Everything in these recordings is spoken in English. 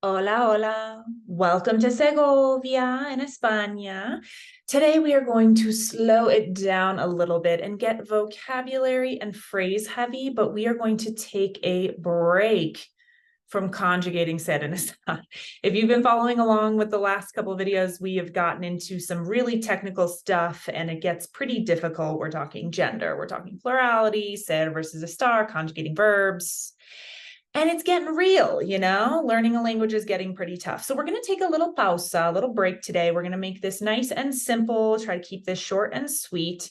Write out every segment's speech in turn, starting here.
Hola, hola. Welcome to Segovia in España. Today we are going to slow it down a little bit and get vocabulary and phrase heavy, but we are going to take a break from conjugating ser and estar. If you've been following along with the last couple of videos, we have gotten into some really technical stuff and it gets pretty difficult. We're talking gender, we're talking plurality, ser versus estar, conjugating verbs. And it's getting real, learning a language is getting pretty tough. So we're going to take a little pausa, a little break today. We're going to make this nice and simple, try to keep this short and sweet.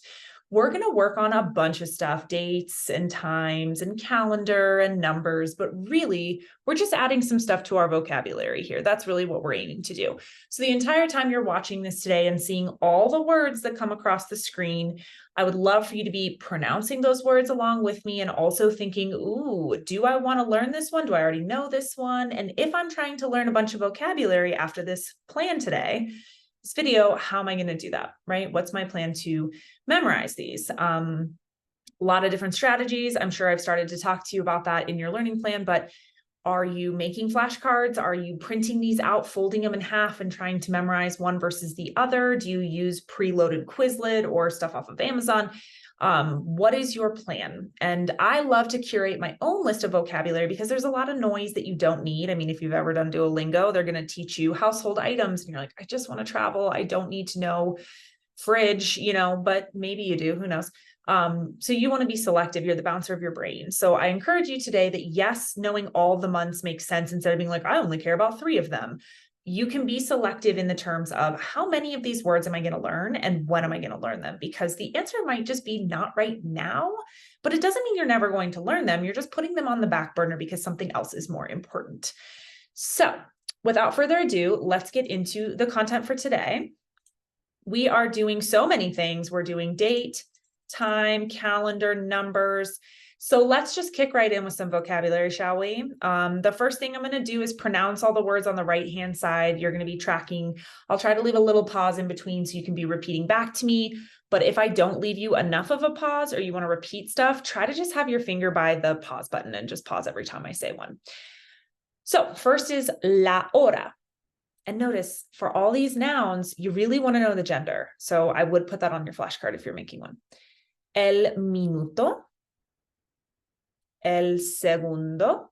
We're going to work on a bunch of stuff, dates and times and calendar and numbers, but really we're just adding some stuff to our vocabulary here. That's really what we're aiming to do. So the entire time you're watching this today and seeing all the words that come across the screen, I would love for you to be pronouncing those words along with me and also thinking, ooh, do I want to learn this one? Do I already know this one? And if I'm trying to learn a bunch of vocabulary after this plan today, this video, how am I going to do that, right? What's my plan to memorize these? A lot of different strategies. I'm sure I've started to talk to you about that in your learning plan, but are you making flashcards? Are you printing these out, folding them in half and trying to memorize one versus the other? Do you use preloaded Quizlet or stuff off of Amazon? What is your plan? And I love to curate my own list of vocabulary because there's a lot of noise that you don't need. I mean, if you've ever done Duolingo, they're going to teach you household items and you're like, I just want to travel. I don't need to know fridge, but maybe you do, who knows? So you want to be selective. You're the bouncer of your brain. So I encourage you today that yes, knowing all the months makes sense instead of being like, I only care about 3 of them. You can be selective in the terms of how many of these words am I going to learn and when am I going to learn them? Because the answer might just be not right now, but it doesn't mean you're never going to learn them. You're just putting them on the back burner because something else is more important. So without further ado, let's get into the content for today. We are doing so many things. We're doing date, time, calendar, numbers. So let's just kick right in with some vocabulary, shall we? The first thing I'm going to do is pronounce all the words on the right-hand side. You're going to be tracking. I'll try to leave a little pause in between so you can be repeating back to me. But if I don't leave you enough of a pause or you want to repeat stuff, try to just have your finger by the pause button and just pause every time I say one. So first is la hora. And notice for all these nouns, you really want to know the gender. So I would put that on your flashcard if you're making one. El minuto, el segundo,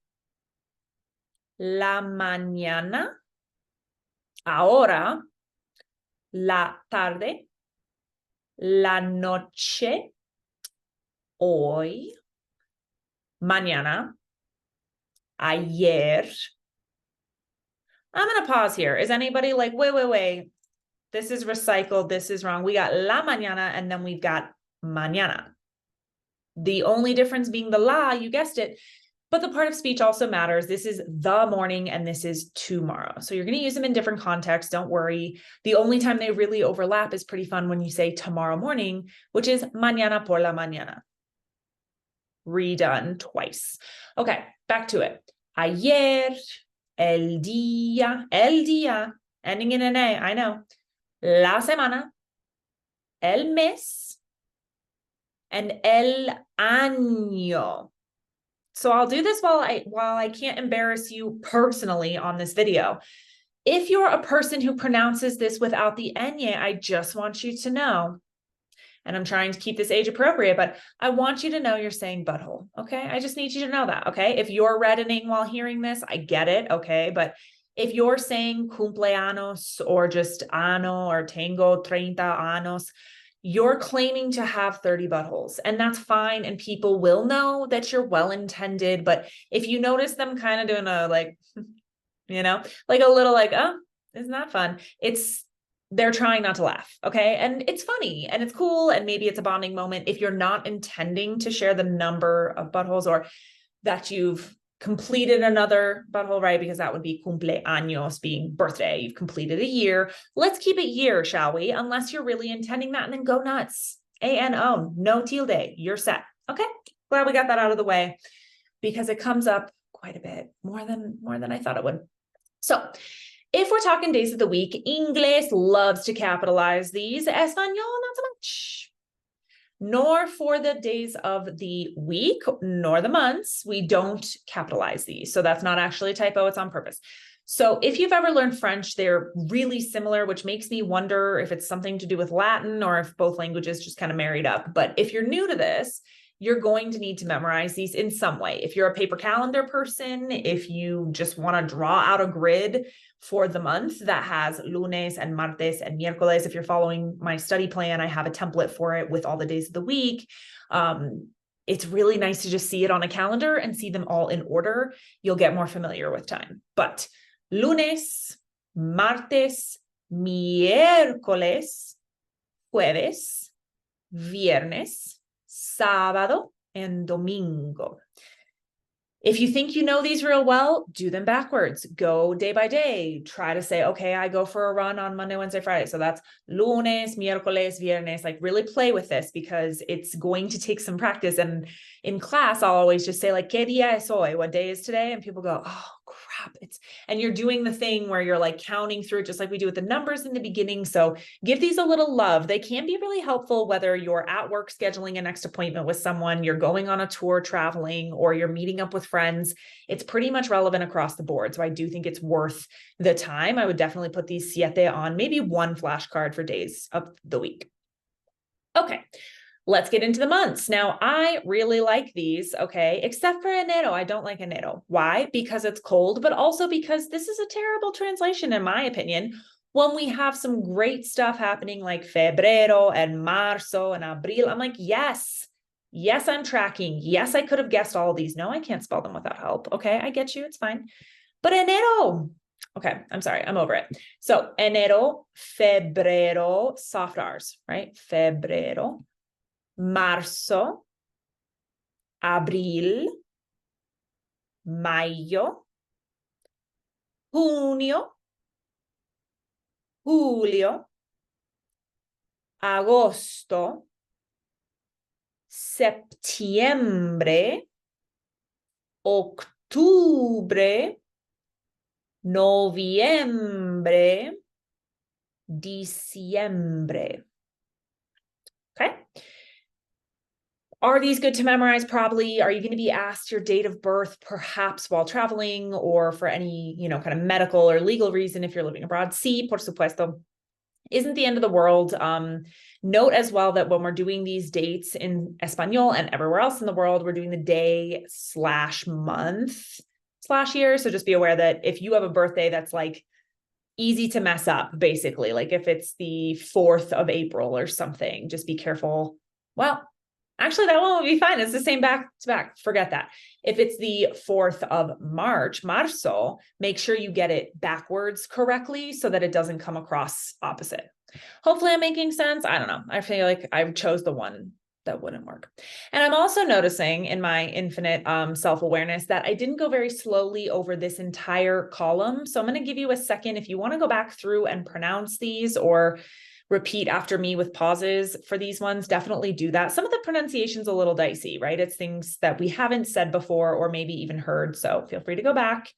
la mañana, ahora, la tarde, la noche, hoy, mañana, ayer. I'm going to pause here. Is anybody like, wait, this is recycled, this is wrong. We got la mañana and then we've got mañana. The only difference being the la, you guessed it, but the part of speech also matters. This is the morning and this is tomorrow. So you're going to use them in different contexts. Don't worry. The only time they really overlap is pretty fun when you say tomorrow morning, which is mañana por la mañana. Redone twice. Okay, back to it. Ayer, el día, ending in an A, I know. La semana, el mes, and el año. So I'll do this while I can't embarrass you personally on this video. If you're a person who pronounces this without the ñ, I just want you to know, and I'm trying to keep this age appropriate, but I want you to know you're saying butthole, okay? I just need you to know that, okay? If you're reddening while hearing this, I get it, okay? But if you're saying cumpleaños or just ano or tengo 30 años, you're claiming to have 30 buttholes, and that's fine. And people will know that you're well-intended. But if you notice them kind of doing a like, like a little like, oh, isn't that fun? They're trying not to laugh. Okay. And it's funny and it's cool. And maybe it's a bonding moment. If you're not intending to share the number of buttholes or that you've completed another butthole, right? Because that would be cumpleaños being birthday. You've completed a year. Let's keep it year, shall we? Unless you're really intending that, and then go nuts. ANO, no tilde, you're set. Okay. Glad we got that out of the way because it comes up quite a bit more than I thought it would. So if we're talking days of the week, English loves to capitalize these. Espanol, not so much. Nor for the days of the week, nor the months, we don't capitalize these. So that's not actually a typo, it's on purpose. So if you've ever learned French, they're really similar, which makes me wonder if it's something to do with Latin or if both languages just kind of married up. But if you're new to this, you're going to need to memorize these in some way. If you're a paper calendar person, if you just want to draw out a grid for the month that has lunes and martes and miércoles, if you're following my study plan, I have a template for it with all the days of the week. It's really nice to just see it on a calendar and see them all in order. You'll get more familiar with time. But lunes, martes, miércoles, jueves, viernes, sábado, and domingo. If you think you know these real well, do them backwards. Go day by day. Try to say, okay, I go for a run on Monday, Wednesday, Friday. So that's lunes, miércoles, viernes. Like really play with this because it's going to take some practice. And in class, I'll always just say like, ¿Qué día es hoy? What day is today? And people go, oh, crap. And you're doing the thing where you're like counting through it, just like we do with the numbers in the beginning. So give these a little love. They can be really helpful, whether you're at work scheduling a next appointment with someone, you're going on a tour traveling, or you're meeting up with friends. It's pretty much relevant across the board. So I do think it's worth the time. I would definitely put these siete on maybe one flashcard for days of the week. Okay. Let's get into the months. Now, I really like these, okay, except for enero. I don't like enero. Why? Because it's cold, but also because this is a terrible translation, in my opinion, when we have some great stuff happening like febrero and marzo and abril. I'm like, yes, I'm tracking. Yes, I could have guessed all of these. No, I can't spell them without help. Okay, I get you. It's fine. But enero. Okay, I'm sorry. I'm over it. So enero, febrero, soft R's, right? Febrero. Marzo, abril, mayo, junio, julio, agosto, septiembre, octubre, noviembre, diciembre. Okay. Are these good to memorize? Probably. Are you going to be asked your date of birth, perhaps while traveling or for any, kind of medical or legal reason if you're living abroad? Sí, por supuesto. Isn't the end of the world. Note as well that when we're doing these dates in Espanol and everywhere else in the world, we're doing the day/month/year. So just be aware that if you have a birthday that's like easy to mess up, basically, like if it's the 4th of April or something, just be careful. Well, actually, that one would be fine. It's the same back to back. Forget that. If it's the 4th of March, marzo, make sure you get it backwards correctly so that it doesn't come across opposite. Hopefully I'm making sense. I don't know. I feel like I chose the one that wouldn't work. And I'm also noticing in my infinite self-awareness that I didn't go very slowly over this entire column. So I'm going to give you a second if you want to go back through and pronounce these or repeat after me with pauses for these ones, definitely do that. Some of the pronunciation's a little dicey, right? It's things that we haven't said before or maybe even heard. So feel free to go back.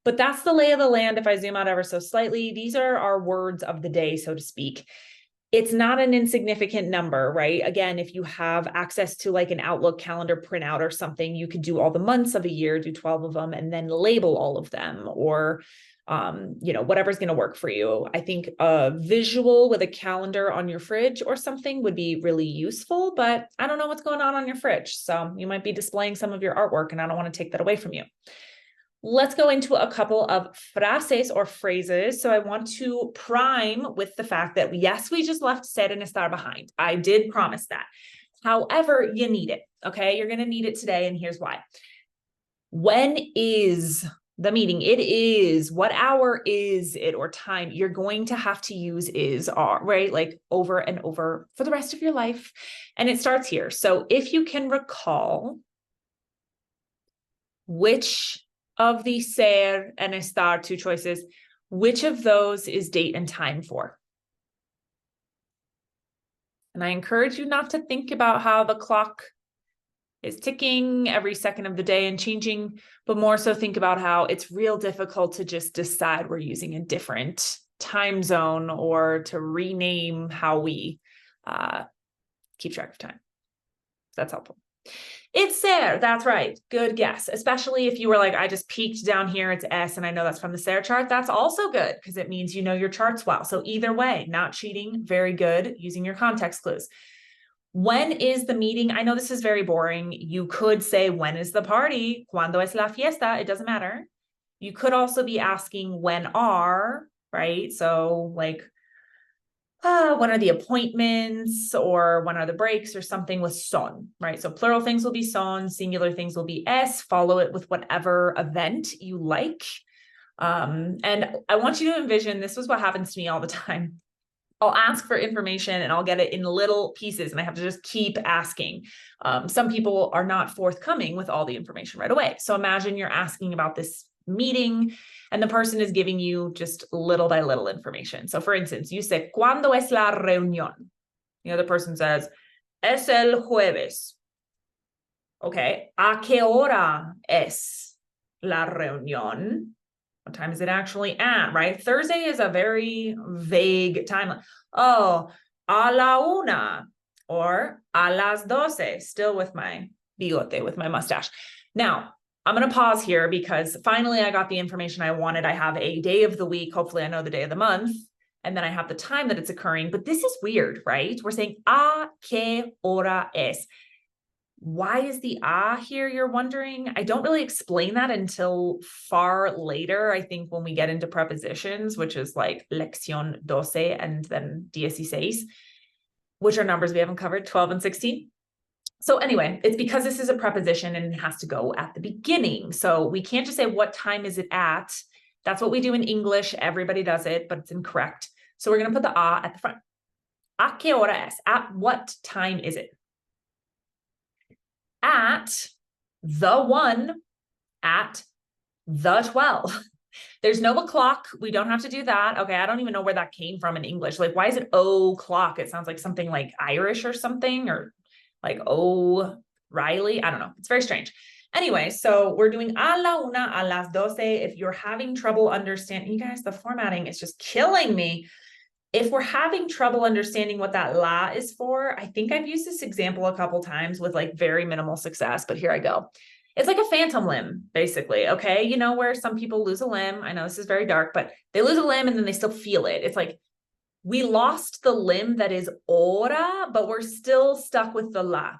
But that's the lay of the land. If I zoom out ever so slightly, these are our words of the day, so to speak. It's not an insignificant number, right? Again, if you have access to like an Outlook calendar printout or something, you could do all the months of a year, do 12 of them, and then label all of them, or whatever's going to work for you. I think a visual with a calendar on your fridge or something would be really useful, but I don't know what's going on your fridge. So you might be displaying some of your artwork and I don't want to take that away from you. Let's go into a couple of frases or phrases. So I want to prime with the fact that yes, we just left ser and estar behind. I did promise that. However, you need it. Okay. You're going to need it today. And here's why. When is the meeting? It is. What hour is it or time? You're going to have to use is, are, right? Like over and over for the rest of your life. And it starts here. So if you can recall which of the ser and estar, two choices, which of those is date and time for? And I encourage you not to think about how the clock is ticking every second of the day and changing, but more so think about how it's real difficult to just decide we're using a different time zone or to rename how we keep track of time. So that's helpful. It's ser, that's right. Good guess. Especially if you were like, I just peeked down here, it's S, and I know that's from the ser chart. That's also good because it means you know your charts well. So either way, not cheating, very good, using your context clues. When is the meeting? I know this is very boring. You could say, when is the party? ¿Cuándo es la fiesta? It doesn't matter. You could also be asking, when are, right? So like, when are the appointments, or when are the breaks, or something with son, right? So plural things will be son, singular things will be s, follow it with whatever event you like. And I want you to envision, this is what happens to me all the time. I'll ask for information and I'll get it in little pieces and I have to just keep asking. Some people are not forthcoming with all the information right away. So imagine you're asking about this meeting and the person is giving you just little by little information. So for instance, you say, ¿Cuándo es la reunión? The other person says, es el jueves. Okay, ¿a qué hora es la reunión? What time is it actually at, right? Thursday is a very vague time. Oh, a la una or a las 12, still with my bigote, with my mustache. Now, I'm going to pause here because finally I got the information I wanted. I have a day of the week. Hopefully I know the day of the month. And then I have the time that it's occurring. But this is weird, right? We're saying a qué hora es. Why is the here, you're wondering? I don't really explain that until far later. I think when we get into prepositions, which is like lección 12 and then 16, which are numbers we haven't covered, 12 and 16. So anyway, it's because this is a preposition and it has to go at the beginning. So we can't just say, what time is it at? That's what we do in English. Everybody does it, but it's incorrect. So we're going to put the at the front. A qué hora es? At what time is it? At the 1, at the 12. There's no o'clock. We don't have to do that. Okay, I don't even know where that came from in English. Like, why is it o'clock? It sounds like something like Irish or something, or like O'Reilly. I don't know. It's very strange. Anyway, so we're doing a la una, a las 12. If you're having trouble understanding, you guys, the formatting is just killing me. If we're having trouble understanding what that la is for, I think I've used this example a couple times with like very minimal success, but here I go. It's like a phantom limb, basically, okay? You know, where some people lose a limb. I know this is very dark, but they lose a limb and then they still feel it. It's like we lost the limb that is hora, but we're still stuck with the la.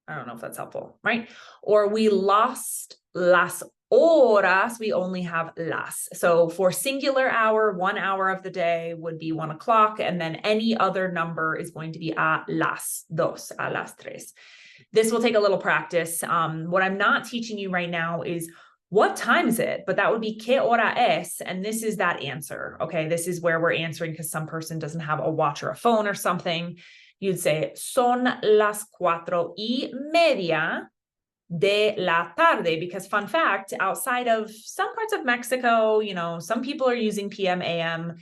I don't know if that's helpful, right? Or we lost las horas, we only have las. So for singular hour, 1 hour of the day would be 1 o'clock, and then any other number is going to be a las 2, a las 3. This will take a little practice. What I'm not teaching you right now is what time is it, but that would be qué hora es, and this is that answer, okay? This is where we're answering because some person doesn't have a watch or a phone or something. You'd say, son las 4:30 de la tarde, because fun fact, outside of some parts of Mexico, you know, some people are using PM, AM.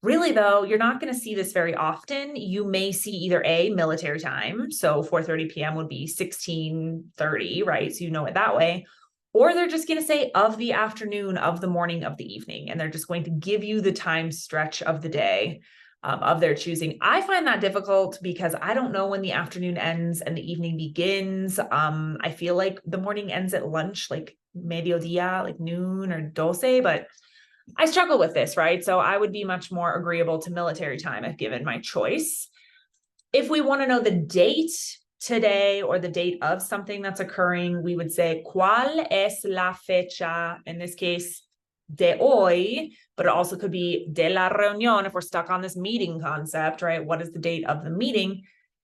Really though, you're not going to see this very often. You may see either A, military time. So 4:30 PM would be 16:30, right? So you know it that way. Or they're just going to say of the afternoon, of the morning, of the evening. And they're just going to give you the time stretch of the day of their choosing. I find that difficult because I don't know when the afternoon ends and the evening begins. I feel like the morning ends at lunch, like mediodía, like noon or 12, but I struggle with this, right? So I would be much more agreeable to military time if given my choice. If we want to know the date today or the date of something that's occurring, we would say, ¿Cuál es la fecha? In this case, de hoy, but it also could be de la reunión if we're stuck on this meeting concept, right? What is the date of the meeting?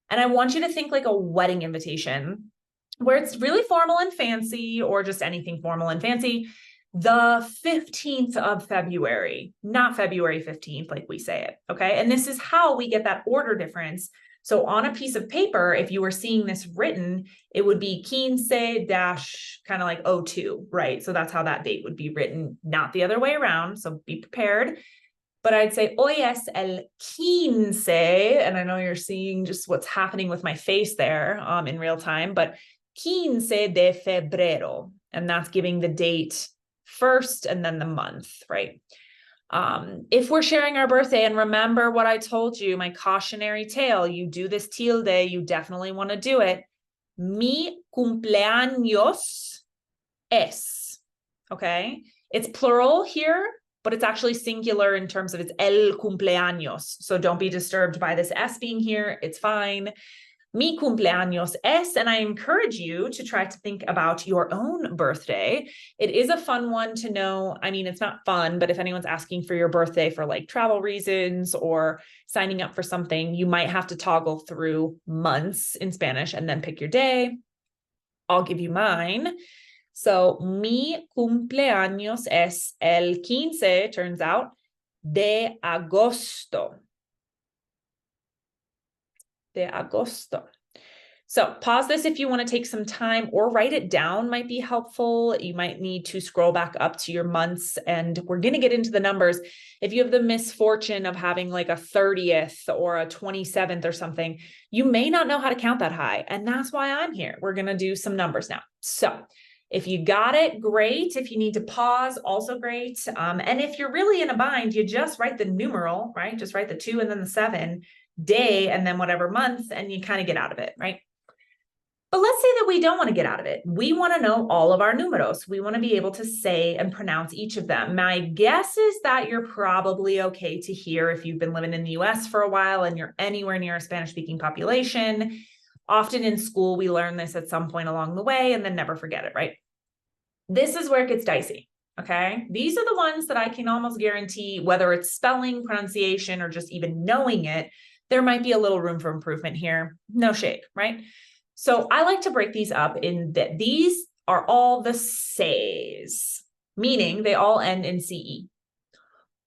And I want you to think like a wedding invitation where it's really formal and fancy, or just anything formal and fancy. The 15th of February, not February 15th, like we say it, okay? And this is how we get that order difference. So on a piece of paper, if you were seeing this written, it would be 15 dash kind of like 02, right? So that's how that date would be written, not the other way around. So be prepared. But I'd say, hoy es el 15, and I know you're seeing just what's happening with my face there in real time, but 15 de febrero, and that's giving the date first and then the month, right? If we're sharing our birthday, and remember what I told you, my cautionary tale, you do this tilde, you definitely want to do it. Mi cumpleaños es. Okay? It's plural here, but it's actually singular in terms of it's el cumpleaños. So don't be disturbed by this S being here. It's fine. Mi cumpleaños es, and I encourage you to try to think about your own birthday. It is a fun one to know. I mean, it's not fun, but if anyone's asking for your birthday for like travel reasons or signing up for something, you might have to toggle through months in Spanish and then pick your day. I'll give you mine. So, mi cumpleaños es el 15, turns out, de agosto. De agosto. So pause this if you want to take some time, or write it down might be helpful. You might need to scroll back up to your months, and we're going to get into the numbers. If you have the misfortune of having like a 30th or a 27th or something, you may not know how to count that high. And that's why I'm here. We're going to do some numbers now. So if you got it, great. If you need to pause, also great. And if you're really in a bind, you just write the numeral, right? Just write the 2 and then the 7, day, and then whatever month, and you kind of get out of it, right? But let's say that we don't want to get out of it. We want to know all of our números. We want to be able to say and pronounce each of them. My guess is that you're probably okay to hear if you've been living in the US for a while and you're anywhere near a Spanish-speaking population. Often in school, we learn this at some point along the way and then never forget it, right? This is where it gets dicey, okay? These are the ones that I can almost guarantee, whether it's spelling, pronunciation, or just even knowing it, there might be a little room for improvement here. No shade, right? So I like to break these up in that these are all the seis, meaning they all end in CE.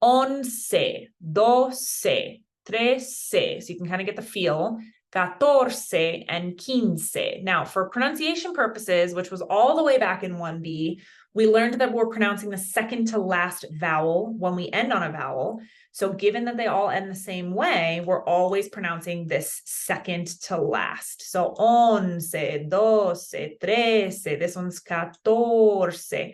Once, doce, trece, so you can kind of get the feel, catorce, and quince. Now, for pronunciation purposes, which was all the way back in 1B, we learned that we're pronouncing the second to last vowel when we end on a vowel. So given that they all end the same way, we're always pronouncing this second to last. So once, doce, trece, this one's catorce.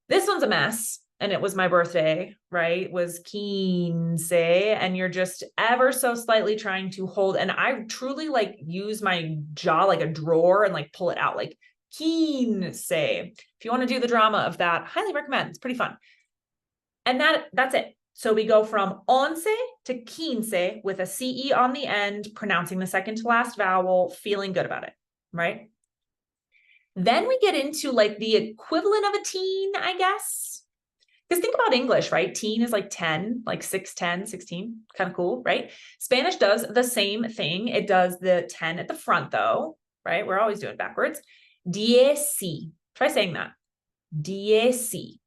This one's a mess, and it was my birthday, right? It was quince, and you're just ever so slightly trying to hold, and I truly like use my jaw like a drawer and like pull it out like quince. If you want to do the drama of that, highly recommend. It's pretty fun. And that's it. So we go from once to quince with a CE on the end, pronouncing the second to last vowel, feeling good about it, right? Then we get into like the equivalent of a teen, I guess. Because think about English, right? Teen is like 10, like 6, 10, 16, kind of cool, right? Spanish does the same thing. It does the 10 at the front though, right? We're always doing it backwards. Dieci. Try saying that. Dieci.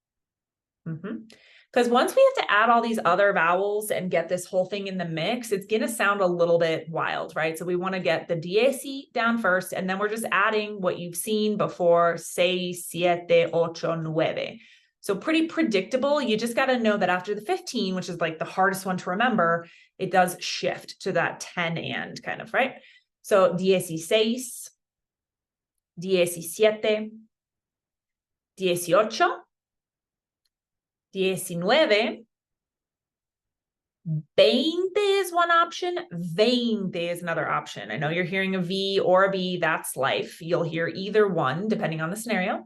Because once we have to add all these other vowels and get this whole thing in the mix, it's going to sound a little bit wild, right? So we want to get the dieci down first, and then we're just adding what you've seen before, seis, siete, ocho, nueve. So pretty predictable. You just got to know that after the 15, which is like the hardest one to remember, it does shift to that 10 and kind of, right? So 16, 17, 18, 19, 20 is one option, 20 is another option. I know you're hearing a V or a B, that's life. You'll hear either one depending on the scenario.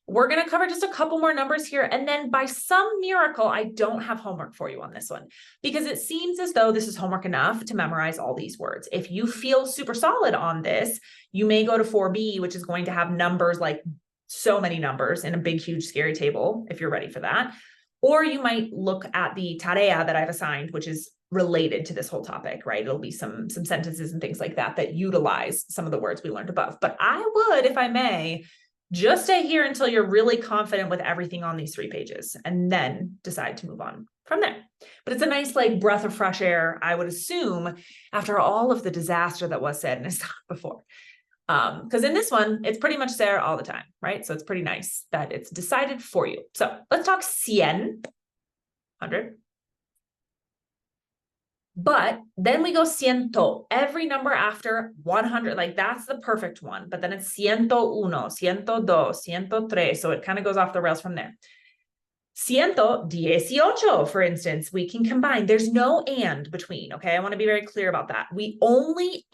We're going to cover just a couple more numbers here, and then by some miracle, I don't have homework for you on this one, because it seems as though this is homework enough to memorize all these words. If you feel super solid on this, you may go to 4B, which is going to have numbers, like so many numbers in a big, huge, scary table, if you're ready for that. Or you might look at the tarea that I've assigned, which is related to this whole topic, right? It'll be some sentences and things like that that utilize some of the words we learned above. But I would, if I may, just stay here until you're really confident with everything on these 3 pages, and then decide to move on from there. But it's a nice like breath of fresh air, I would assume, after all of the disaster that was said and is before. Because in this one, it's pretty much there all the time, right? So it's pretty nice that it's decided for you. So let's talk 100. But then we go ciento, every number after 100, like that's the perfect one. But then it's 101, 102, 103. So it kind of goes off the rails from there. 118, for instance, we can combine. There's no and between, okay? I want to be very clear about that. We only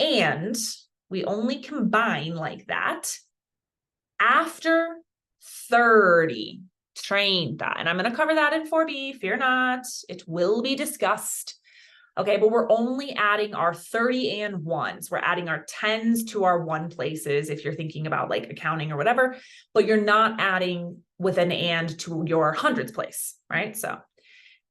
We only combine like that after 30. 30. And I'm going to cover that in 4B. Fear not. It will be discussed. Okay, but we're only adding our 30 and ones. We're adding our tens to our one places if you're thinking about like accounting or whatever, but you're not adding with an and to your hundreds place, right? So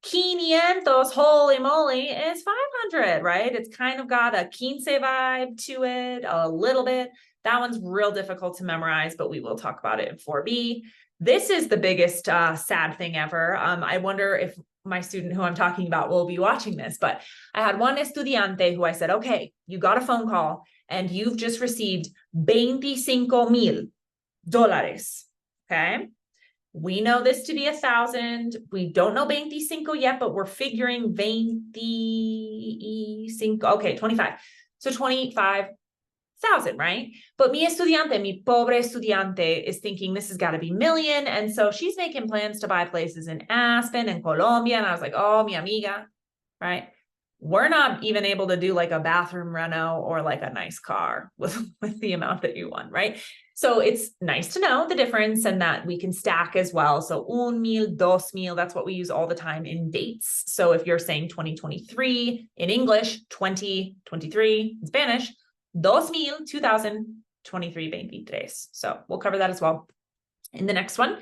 500, holy moly, is 500, right? It's kind of got a quince vibe to it a little bit. That one's real difficult to memorize, but we will talk about it in 4B. This is the biggest sad thing ever. I wonder if my student who I'm talking about will be watching this, but I had one estudiante who I said, okay, you got a phone call and you've just received $25,000. Okay. We know this to be 1,000. We don't know 25 yet, but we're figuring 25. Okay, 25. So 25,000, right? But mi pobre estudiante is thinking this has got to be million. And so she's making plans to buy places in Aspen and Colombia. And I was like, oh, mi amiga, right? We're not even able to do like a bathroom reno or like a nice car with the amount that you want, right? So it's nice to know the difference and that we can stack as well. So 1,000, 2,000, that's what we use all the time in dates. So if you're saying 2023 in English, 2023 in Spanish, 2,000, 2023, 23. So we'll cover that as well in the next one.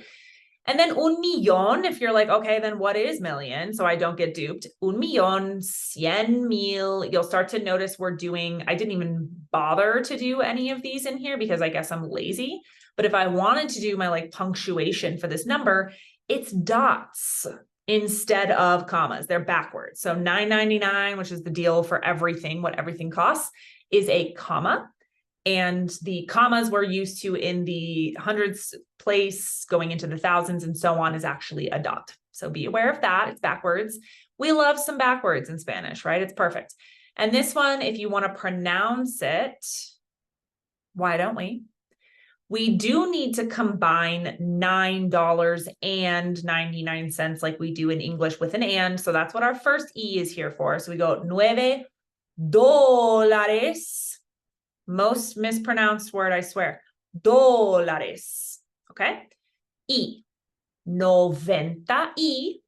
And then 1,000,000, if you're like, okay, then what is million? So I don't get duped. 1,000,000, 100,000. You'll start to notice I didn't even bother to do any of these in here because I guess I'm lazy. But if I wanted to do my like punctuation for this number, it's dots instead of commas. They're backwards. So 9.99, which is the deal for everything, what everything costs, is a comma. And the commas we're used to in the hundreds place going into the thousands and so on is actually a dot. So be aware of that. It's backwards. We love some backwards in Spanish, right? It's perfect. And this one, if you want to pronounce it, why don't we? We do need to combine $9.99 like we do in English with an and. So that's what our first E is here for. So we go $9. Most mispronounced word, I swear. Dólares. Okay. Y 99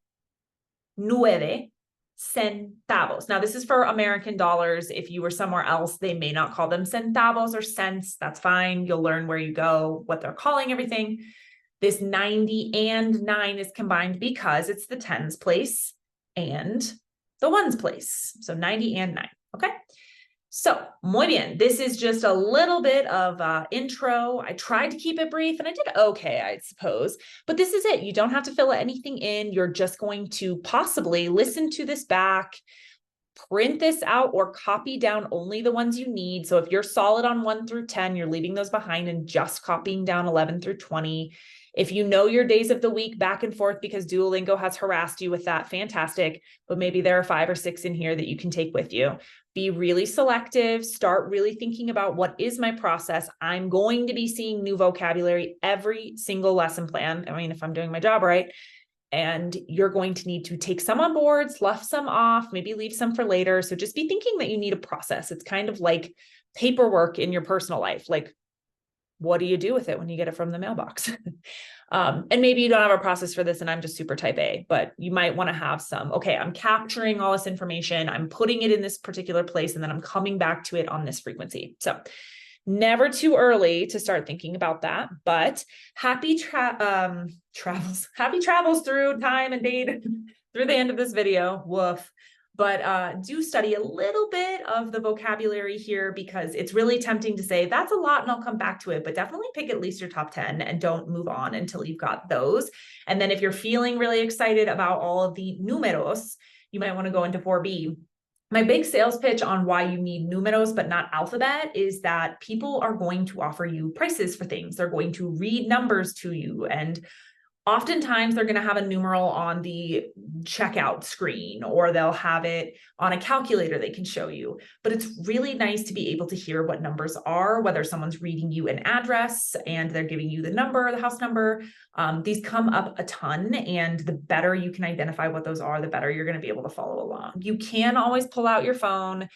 centavos. Now, this is for American dollars. If you were somewhere else, they may not call them centavos or cents. That's fine. You'll learn where you go, what they're calling everything. This 90 and 9 is combined because it's the tens place and the ones place. So 90 and 9. Okay. So, muy bien. This is just a little bit of intro. I tried to keep it brief and I did okay, I suppose. But this is it. You don't have to fill anything in. You're just going to possibly listen to this back, print this out, or copy down only the ones you need. So if you're solid on 1 through 10, you're leaving those behind and just copying down 11 through 20. If you know your days of the week back and forth because Duolingo has harassed you with that, fantastic. But maybe there are 5 or 6 in here that you can take with you. Be really selective. Start really thinking about what is my process. I'm going to be seeing new vocabulary every single lesson plan. I mean, if I'm doing my job right. And you're going to need to take some on board, slough some off, maybe leave some for later. So just be thinking that you need a process. It's kind of like paperwork in your personal life. Like, what do you do with it when you get it from the mailbox? And maybe you don't have a process for this and I'm just super type A, but you might want to have some, okay, I'm capturing all this information. I'm putting it in this particular place and then I'm coming back to it on this frequency. So never too early to start thinking about that, but happy travels through time and date through the end of this video. Woof. But do study a little bit of the vocabulary here because it's really tempting to say that's a lot and I'll come back to it, but definitely pick at least your top 10 and don't move on until you've got those. And then if you're feeling really excited about all of the números, you might want to go into 4B. My big sales pitch on why you need números but not alphabet is that people are going to offer you prices for things. They're going to read numbers to you, and oftentimes they're going to have a numeral on the checkout screen, or they'll have it on a calculator they can show you. But it's really nice to be able to hear what numbers are, whether someone's reading you an address and they're giving you the number, the house number. These come up a ton, and the better you can identify what those are, the better you're going to be able to follow along. You can always pull out your phone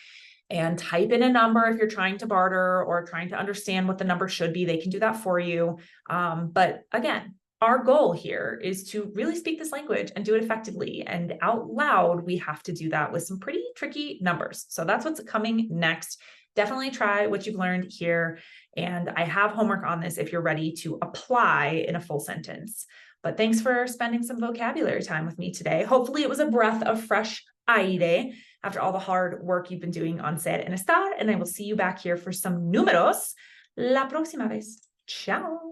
and type in a number if you're trying to barter or trying to understand what the number should be. They can do that for you. But again, our goal here is to really speak this language and do it effectively. And out loud, we have to do that with some pretty tricky numbers. So that's what's coming next. Definitely try what you've learned here. And I have homework on this if you're ready to apply in a full sentence. But thanks for spending some vocabulary time with me today. Hopefully it was a breath of fresh aire after all the hard work you've been doing on Ser en Estar. And I will see you back here for some números la próxima vez. Ciao.